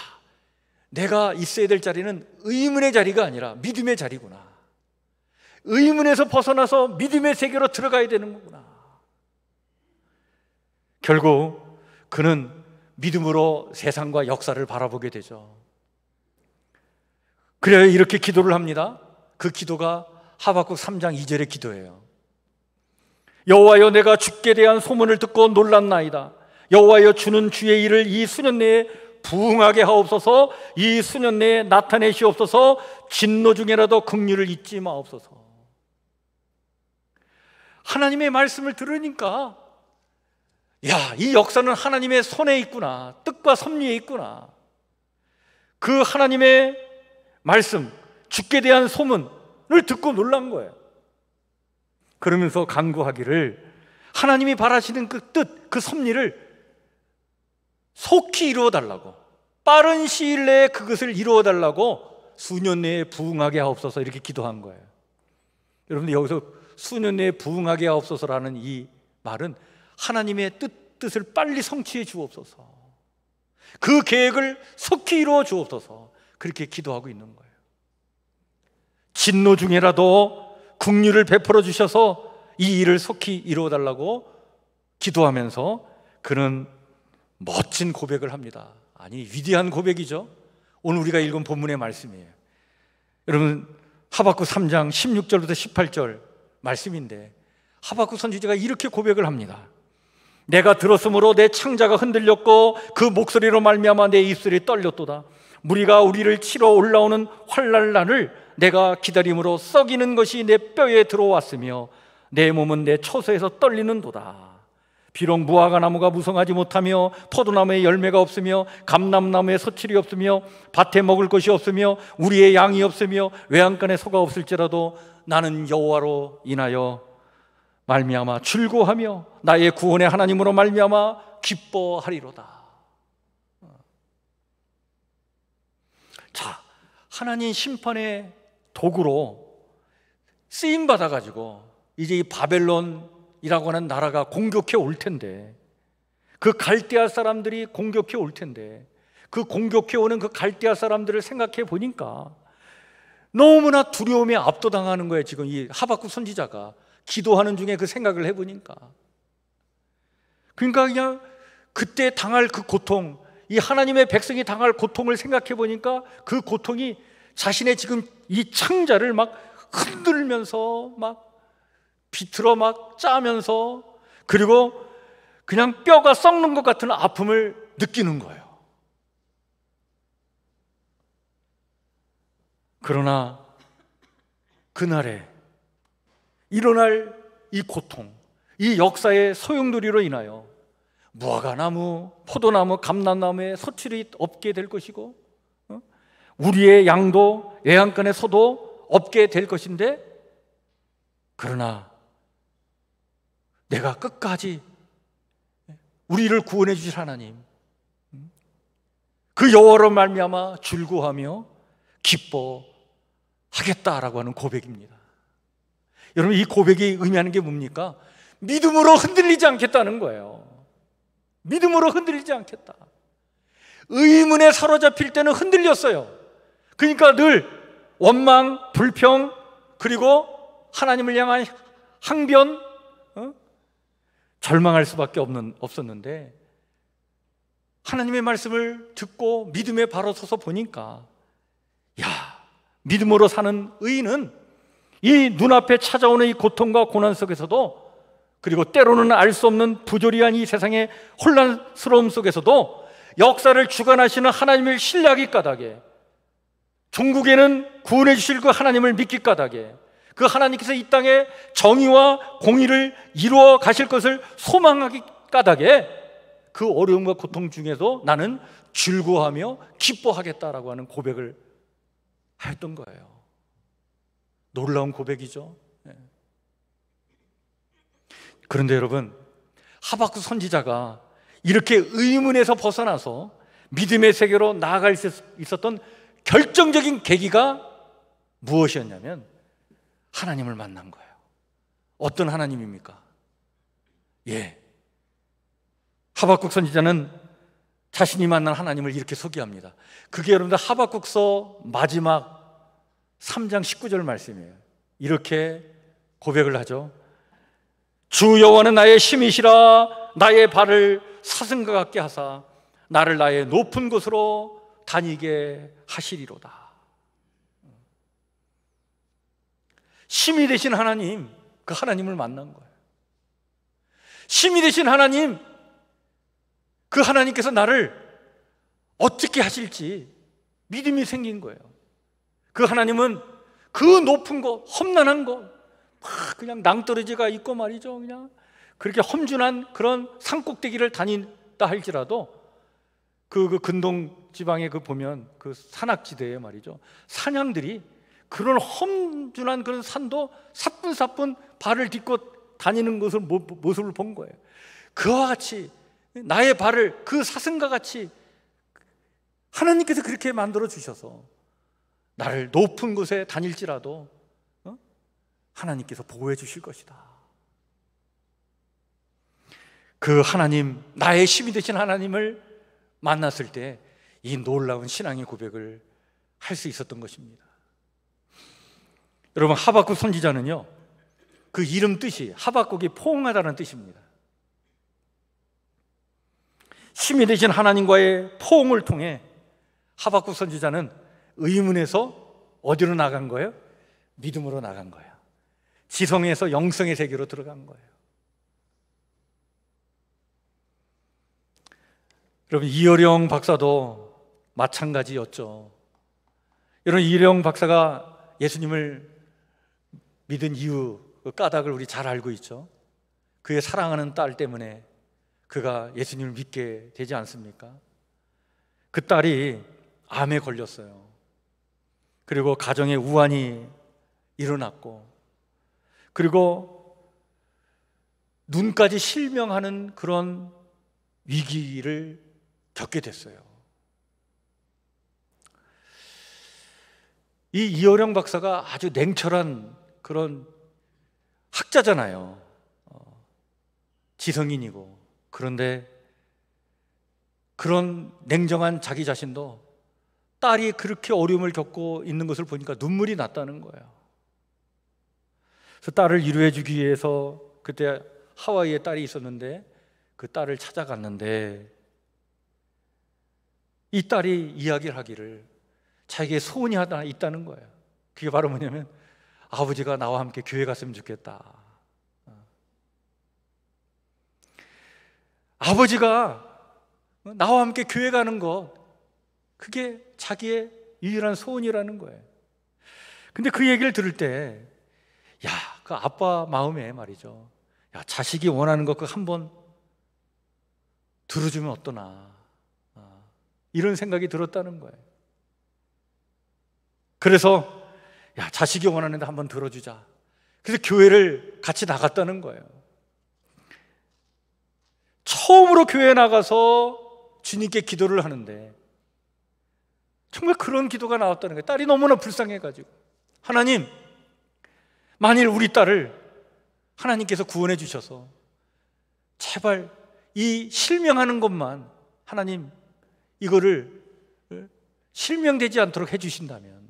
내가 있어야 될 자리는 의문의 자리가 아니라 믿음의 자리구나. 의문에서 벗어나서 믿음의 세계로 들어가야 되는 거구나. 결국 그는 믿음으로 세상과 역사를 바라보게 되죠. 그래야 이렇게 기도를 합니다. 그 기도가 하박국 3장 2절의 기도예요. 여호와여, 내가 주께 대한 소문을 듣고 놀랐나이다. 여호와여, 주는 주의 일을 이 수년 내에 부응하게 하옵소서. 이 수년 내에 나타내시옵소서. 진노 중에라도 긍휼을 잊지 마옵소서. 하나님의 말씀을 들으니까, 야, 이 역사는 하나님의 손에 있구나, 뜻과 섭리에 있구나. 그 하나님의 말씀, 주께 대한 소문을 듣고 놀란 거예요. 그러면서 간구하기를, 하나님이 바라시는 그 뜻, 그 섭리를 속히 이루어달라고, 빠른 시일 내에 그것을 이루어달라고 수년 내에 부응하게 하옵소서, 이렇게 기도한 거예요. 여러분들, 여기서 수년 내에 부응하게 하옵소서라는 이 말은 하나님의 뜻을 빨리 성취해 주옵소서, 그 계획을 속히 이루어 주옵소서, 그렇게 기도하고 있는 거예요. 진노 중에라도 긍휼을 베풀어 주셔서 이 일을 속히 이루어 달라고 기도하면서 그는 멋진 고백을 합니다. 아니, 위대한 고백이죠. 오늘 우리가 읽은 본문의 말씀이에요. 여러분, 하박국 3장 16절부터 18절 말씀인데, 하박국 선지자가 이렇게 고백을 합니다. 내가 들었으므로 내 창자가 흔들렸고 그 목소리로 말미암아 내 입술이 떨렸도다. 무리가 우리를 치러 올라오는 환난날을 내가 기다림으로 썩이는 것이 내 뼈에 들어왔으며 내 몸은 내 처소에서 떨리는도다. 비록 무화과 나무가 무성하지 못하며 포도나무에 열매가 없으며 감람나무에 서칠이 없으며 밭에 먹을 것이 없으며 우리의 양이 없으며 외양간에 소가 없을지라도 나는 여호와로 인하여 말미암아 즐거워하며 나의 구원의 하나님으로 말미암아 기뻐하리로다. 자, 하나님 심판의 도구로 쓰임 받아가지고 이제 이 바벨론이라고 하는 나라가 공격해 올 텐데, 그 갈대아 사람들이 공격해 올 텐데, 그 공격해 오는 그 갈대아 사람들을 생각해 보니까 너무나 두려움에 압도당하는 거예요. 지금 이 하박국 선지자가 기도하는 중에 그 생각을 해보니까, 그러니까 그냥 그때 당할 그 고통, 이 하나님의 백성이 당할 고통을 생각해 보니까 그 고통이 자신의 지금 이 창자를 막 흔들면서 막 비틀어 막 짜면서, 그리고 그냥 뼈가 썩는 것 같은 아픔을 느끼는 거예요. 그러나 그날에 일어날 이 고통, 이 역사의 소용돌이로 인하여 무화과나무, 포도나무, 감람나무에 소출이 없게 될 것이고 우리의 양도 애양간의 소도 없게 될 것인데, 그러나 내가 끝까지 우리를 구원해 주실 하나님, 그 여호와로 말미암아 즐거워하며 기뻐하겠다라고 하는 고백입니다. 여러분, 이 고백이 의미하는 게 뭡니까? 믿음으로 흔들리지 않겠다는 거예요. 믿음으로 흔들리지 않겠다. 의문에 사로잡힐 때는 흔들렸어요. 그러니까 늘 원망, 불평, 그리고 하나님을 향한 항변, 절망할 수밖에 없었는데, 하나님의 말씀을 듣고 믿음에 바로 서서 보니까, 믿음으로 사는 의인은 이 눈앞에 찾아오는 이 고통과 고난 속에서도, 그리고 때로는 알 수 없는 부조리한 이 세상의 혼란스러움 속에서도 역사를 주관하시는 하나님을 신뢰하기 까닭에, 종국에는 구원해 주실 그 하나님을 믿기 까닭에, 그 하나님께서 이 땅에 정의와 공의를 이루어 가실 것을 소망하기 까닭에, 그 어려움과 고통 중에도 나는 즐거워하며 기뻐하겠다라고 하는 고백을 했던 거예요. 놀라운 고백이죠. 그런데 여러분, 하박국 선지자가 이렇게 의문에서 벗어나서 믿음의 세계로 나아갈 수 있었던 결정적인 계기가 무엇이었냐면 하나님을 만난 거예요. 어떤 하나님입니까? 하박국 선지자는 자신이 만난 하나님을 이렇게 소개합니다. 그게 여러분들 하박국서 마지막 3장 19절 말씀이에요. 이렇게 고백을 하죠. 주 여호와는 나의 힘이시라. 나의 발을 사슴과 같게 하사 나를 나의 높은 곳으로 다니게 하시리로다. 힘이 되신 하나님, 그 하나님을 만난 거예요. 힘이 되신 하나님, 그 하나님께서 나를 어떻게 하실지 믿음이 생긴 거예요. 그 하나님은 그 높은 곳, 험난한 곳, 그냥 낭떠러지가 있고 말이죠. 그냥 그렇게 험준한 그런 산꼭대기를 다닌다 할지라도 그 근동 지방에 보면 그 산악지대에 말이죠, 사냥들이 그런 험준한 그런 산도 사뿐사뿐 발을 딛고 다니는 것을 모습을 본 거예요. 그와 같이 나의 발을 그 사슴과 같이 하나님께서 그렇게 만들어 주셔서 나를 높은 곳에 다닐지라도 하나님께서 보호해 주실 것이다. 그 하나님, 나의 힘이 되신 하나님을 만났을 때 이 놀라운 신앙의 고백을 할 수 있었던 것입니다. 여러분, 하박국 선지자는요, 그 이름 뜻이 하박국이 포옹하다는 뜻입니다. 힘이 되신 하나님과의 포옹을 통해 하박국 선지자는 의문에서 어디로 나간 거예요? 믿음으로 나간 거예요. 지성에서 영성의 세계로 들어간 거예요. 여러분, 이어령 박사도 마찬가지였죠. 여러분, 이어령 박사가 예수님을 믿은 이유, 그 까닭을 우리 잘 알고 있죠. 그의 사랑하는 딸 때문에 그가 예수님을 믿게 되지 않습니까? 그 딸이 암에 걸렸어요. 그리고 가정에 우환이 일어났고, 그리고 눈까지 실명하는 그런 위기를 겪게 됐어요. 이 이어령 박사가 아주 냉철한 그런 학자잖아요. 지성인이고. 그런데 그런 냉정한 자기 자신도 딸이 그렇게 어려움을 겪고 있는 것을 보니까 눈물이 났다는 거예요. 그래서 딸을 위로해 주기 위해서, 그때 하와이에 딸이 있었는데 그 딸을 찾아갔는데, 이 딸이 이야기를 하기를 자기에게 소원이 하나 있다는 거예요. 그게 바로 뭐냐면, 아버지가 나와 함께 교회 갔으면 좋겠다. 아버지가 나와 함께 교회 가는 것, 그게 자기의 유일한 소원이라는 거예요. 근데 그 얘기를 들을 때, 야, 그 아빠 마음에 말이죠. 야, 자식이 원하는 것 그 한번 들어주면 어떠나. 이런 생각이 들었다는 거예요. 그래서, 야, 자식이 원하는데 한번 들어주자. 그래서 교회를 같이 나갔다는 거예요. 처음으로 교회에 나가서 주님께 기도를 하는데 정말 그런 기도가 나왔다는 거예요. 딸이 너무나 불쌍해가지고, 하나님, 만일 우리 딸을 하나님께서 구원해 주셔서 제발 이 실명하는 것만 하나님 이거를 실명되지 않도록 해주신다면,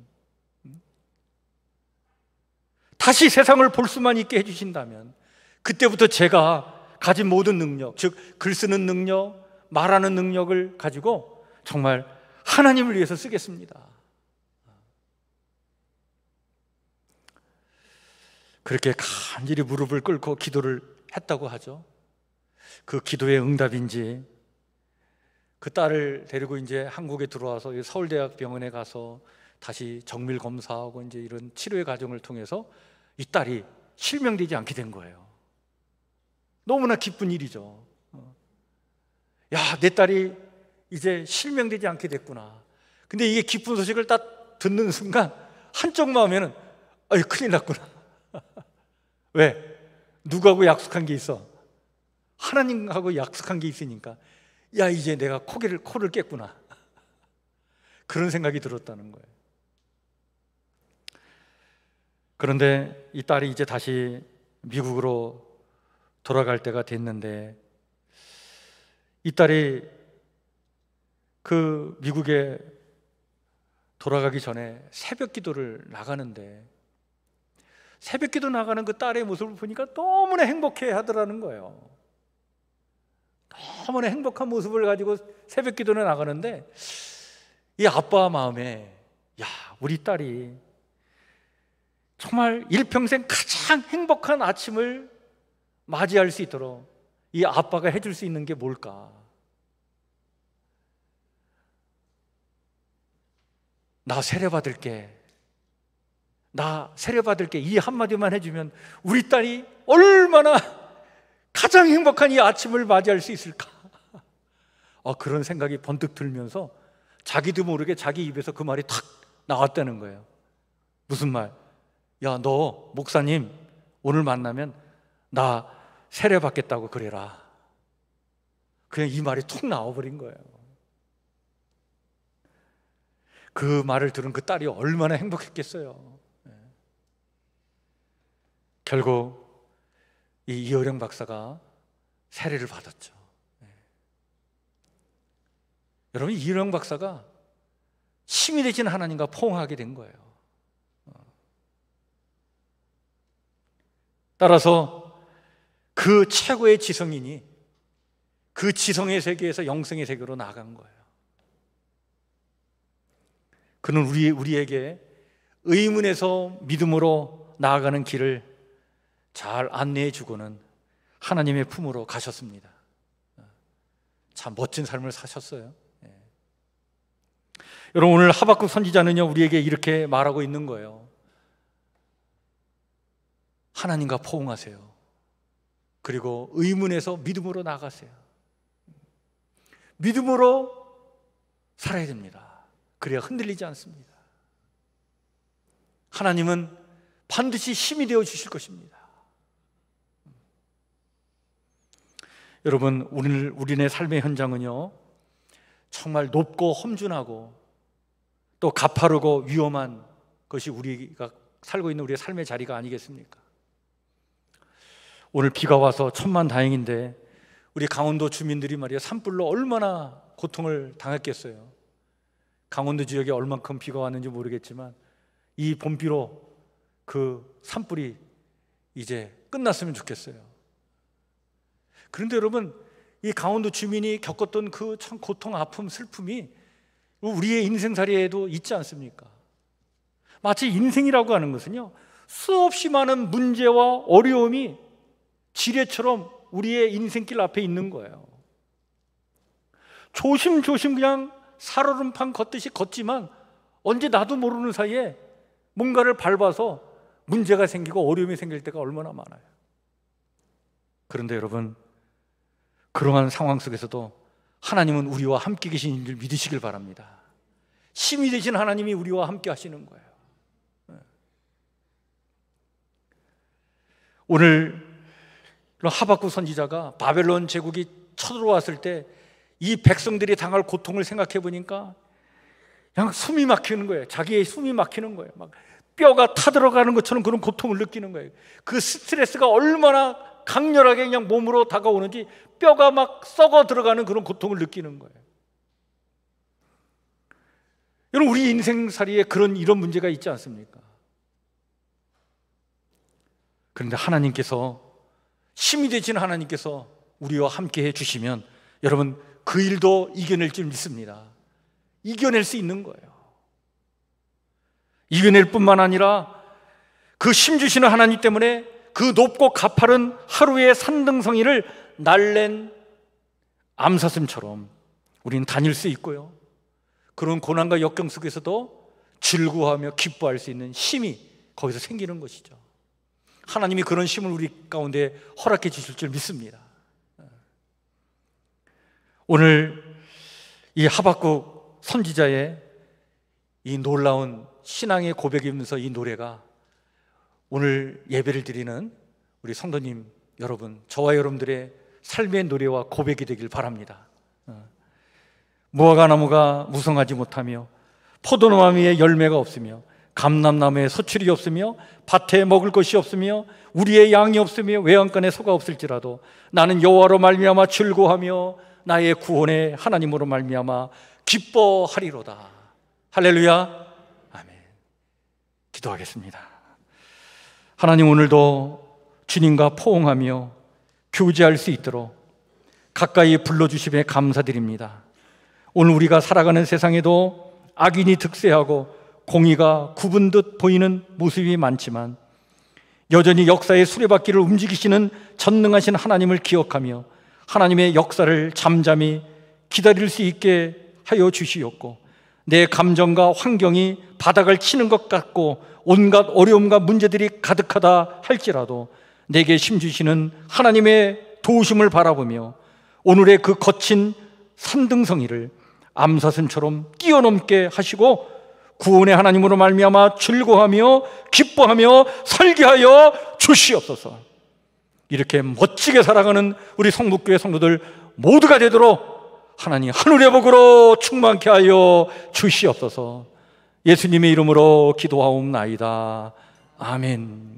다시 세상을 볼 수만 있게 해주신다면, 그때부터 제가 가진 모든 능력, 즉 글 쓰는 능력, 말하는 능력을 가지고 정말 하나님을 위해서 쓰겠습니다. 그렇게 간절히 무릎을 꿇고 기도를 했다고 하죠. 그 기도의 응답인지 그 딸을 데리고 이제 한국에 들어와서 서울대학병원에 가서 다시 정밀 검사하고 이제 이런 치료의 과정을 통해서 이 딸이 실명되지 않게 된 거예요. 너무나 기쁜 일이죠. 야, 내 딸이 이제 실명되지 않게 됐구나. 근데 이게 기쁜 소식을 딱 듣는 순간 한쪽 마음에는 아유, 큰일 났구나. 왜? 누구하고 약속한 게 있어? 하나님하고 약속한 게 있으니까, 야, 이제 내가 코를 깼구나. 그런 생각이 들었다는 거예요. 그런데 이 딸이 이제 다시 미국으로 돌아갈 때가 됐는데, 이 딸이 그 미국에 돌아가기 전에 새벽 기도를 나가는데, 새벽 기도 나가는 그 딸의 모습을 보니까 너무나 행복해 하더라는 거예요. 너무나 행복한 모습을 가지고 새벽 기도를 나가는데, 이 아빠 마음에, 야, 우리 딸이 정말 일평생 가장 행복한 아침을 맞이할 수 있도록 이 아빠가 해줄 수 있는 게 뭘까? 나 세례받을게. 나 세례받을게. 이 한마디만 해주면 우리 딸이 얼마나 가장 행복한 이 아침을 맞이할 수 있을까? 그런 생각이 번뜩 들면서 자기도 모르게 자기 입에서 그 말이 탁 나왔다는 거예요. 무슨 말? 야, 너 목사님 오늘 만나면 나 세례받겠다고 그래라. 그냥 이 말이 툭 나와버린 거예요. 그 말을 들은 그 딸이 얼마나 행복했겠어요. 결국 이 이어령 박사가 세례를 받았죠. 여러분, 이어령 박사가 힘이 되신 하나님과 포옹하게 된 거예요. 따라서 그 최고의 지성인이 그 지성의 세계에서 영성의 세계로 나간 거예요. 그는 우리에게 의문에서 믿음으로 나아가는 길을 잘 안내해 주고는 하나님의 품으로 가셨습니다. 참 멋진 삶을 사셨어요. 여러분, 오늘 하박국 선지자는요, 우리에게 이렇게 말하고 있는 거예요. 하나님과 포옹하세요. 그리고 의문에서 믿음으로 나가세요. 믿음으로 살아야 됩니다. 그래야 흔들리지 않습니다. 하나님은 반드시 힘이 되어 주실 것입니다. 여러분, 우리네 삶의 현장은요, 정말 높고 험준하고 또 가파르고 위험한 것이 우리가 살고 있는 우리의 삶의 자리가 아니겠습니까? 오늘 비가 와서 천만다행인데 우리 강원도 주민들이 말이야 산불로 얼마나 고통을 당했겠어요. 강원도 지역에 얼만큼 비가 왔는지 모르겠지만 이 봄비로 그 산불이 이제 끝났으면 좋겠어요. 그런데 여러분, 이 강원도 주민이 겪었던 그 참 고통, 아픔, 슬픔이 우리의 인생살이에도 있지 않습니까? 마치 인생이라고 하는 것은요, 수없이 많은 문제와 어려움이 지뢰처럼 우리의 인생길 앞에 있는 거예요. 조심조심 그냥 살얼음판 걷듯이 걷지만 언제 나도 모르는 사이에 뭔가를 밟아서 문제가 생기고 어려움이 생길 때가 얼마나 많아요. 그런데 여러분, 그러한 상황 속에서도 하나님은 우리와 함께 계신 줄 믿으시길 바랍니다. 힘이 되신 하나님이 우리와 함께 하시는 거예요. 오늘 하박국 선지자가 바벨론 제국이 쳐들어왔을 때 이 백성들이 당할 고통을 생각해 보니까 그냥 숨이 막히는 거예요. 자기의 숨이 막히는 거예요. 막 뼈가 타들어가는 것처럼 그런 고통을 느끼는 거예요. 그 스트레스가 얼마나 강렬하게 그냥 몸으로 다가오는지 뼈가 막 썩어 들어가는 그런 고통을 느끼는 거예요. 여러분, 우리 인생살이에 이런 문제가 있지 않습니까? 그런데 하나님께서, 힘이 되신 하나님께서 우리와 함께 해주시면 여러분, 그 일도 이겨낼 줄 믿습니다. 이겨낼 수 있는 거예요. 이겨낼 뿐만 아니라 그 힘 주시는 하나님 때문에 그 높고 가파른 하루의 산등성이를 날랜 암사슴처럼 우리는 다닐 수 있고요, 그런 고난과 역경 속에서도 즐거워하며 기뻐할 수 있는 힘이 거기서 생기는 것이죠. 하나님이 그런 힘을 우리 가운데 허락해 주실 줄 믿습니다. 오늘 이 하박국 선지자의 이 놀라운 신앙의 고백이면서 이 노래가 오늘 예배를 드리는 우리 성도님 여러분, 저와 여러분들의 삶의 노래와 고백이 되길 바랍니다. 무화과 나무가 무성하지 못하며 포도나무 위에 열매가 없으며 감람나무에 서출이 없으며 밭에 먹을 것이 없으며 우리의 양이 없으며 외양간에 소가 없을지라도 나는 여호와로 말미암아 즐거워하며 나의 구원의 하나님으로 말미암아 기뻐하리로다. 할렐루야. 아멘. 기도하겠습니다. 하나님, 오늘도 주님과 포옹하며 교제할 수 있도록 가까이 불러주심에 감사드립니다. 오늘 우리가 살아가는 세상에도 악인이 득세하고 공의가 굽은 듯 보이는 모습이 많지만 여전히 역사의 수레바퀴를 움직이시는 전능하신 하나님을 기억하며 하나님의 역사를 잠잠히 기다릴 수 있게 하여 주시옵고, 내 감정과 환경이 바닥을 치는 것 같고 온갖 어려움과 문제들이 가득하다 할지라도 내게 힘 주시는 하나님의 도우심을 바라보며 오늘의 그 거친 산등성이를 암사슴처럼 뛰어넘게 하시고 구원의 하나님으로 말미암아 즐거워하며 기뻐하며 설계하여 주시옵소서. 이렇게 멋지게 살아가는 우리 성북교회 성도들 모두가 되도록 하나님 하늘의 복으로 충만케 하여 주시옵소서. 예수님의 이름으로 기도하옵나이다. 아멘.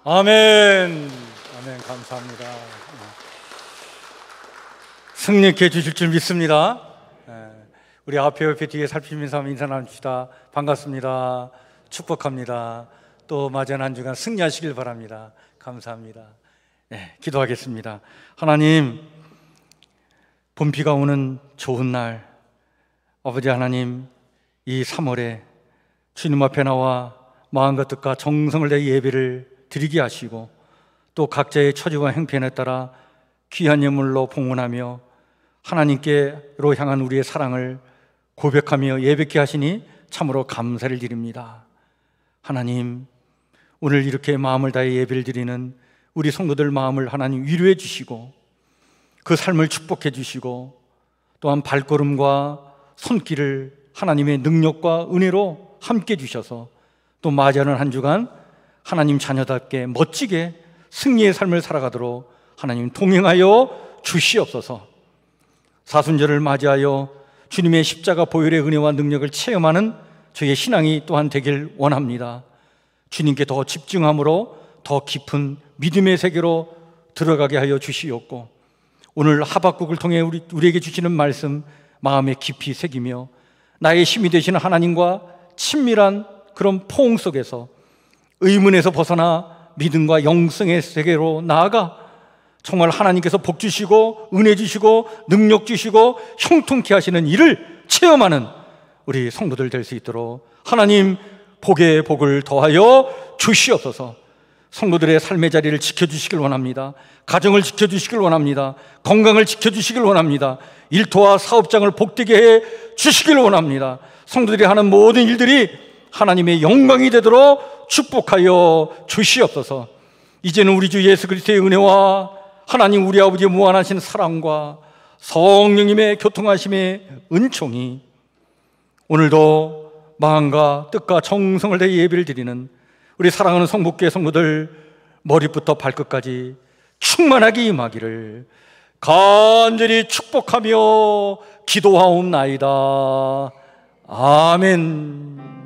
아멘. 아멘. 감사합니다. 승리케 해주실 줄 믿습니다. 우리 앞에 옆에 뒤에 살피면서 인사 나눕시다. 반갑습니다. 축복합니다. 또 맞이한 한 주간 승리하시길 바랍니다. 감사합니다. 기도하겠습니다. 하나님, 봄비가 오는 좋은 날, 아버지 하나님, 이 3월에 주님 앞에 나와 마음과 뜻과 정성을 내 예배를 드리게 하시고, 또 각자의 처지와 형편에 따라 귀한 예물로 봉헌하며 하나님께로 향한 우리의 사랑을 고백하며 예배케 하시니 참으로 감사를 드립니다. 하나님, 오늘 이렇게 마음을 다해 예배를 드리는 우리 성도들 마음을 하나님 위로해 주시고, 그 삶을 축복해 주시고, 또한 발걸음과 손길을 하나님의 능력과 은혜로 함께 주셔서 또 맞이하는 한 주간 하나님 자녀답게 멋지게 승리의 삶을 살아가도록 하나님 동행하여 주시옵소서. 사순절을 맞이하여 주님의 십자가 보혈의 은혜와 능력을 체험하는 저의 신앙이 또한 되길 원합니다. 주님께 더 집중함으로 더 깊은 믿음의 세계로 들어가게 하여 주시옵고, 오늘 하박국을 통해 우리에게 주시는 말씀 마음에 깊이 새기며 나의 힘이 되시는 하나님과 친밀한 그런 포옹 속에서 의문에서 벗어나 믿음과 영성의 세계로 나아가 정말 하나님께서 복 주시고 은혜 주시고 능력 주시고 형통케 하시는 일을 체험하는 우리 성도들 될 수 있도록 하나님 복에 복을 더하여 주시옵소서. 성도들의 삶의 자리를 지켜주시길 원합니다. 가정을 지켜주시길 원합니다. 건강을 지켜주시길 원합니다. 일터와 사업장을 복되게 해 주시길 원합니다. 성도들이 하는 모든 일들이 하나님의 영광이 되도록 축복하여 주시옵소서. 이제는 우리 주 예수 그리스도의 은혜와 하나님 우리 아버지의 무한하신 사랑과 성령님의 교통하심의 은총이 오늘도 마음과 뜻과 정성을 다해 예배를 드리는 우리 사랑하는 성북교회 성도들 머리부터 발끝까지 충만하게 임하기를 간절히 축복하며 기도하옵나이다. 아멘.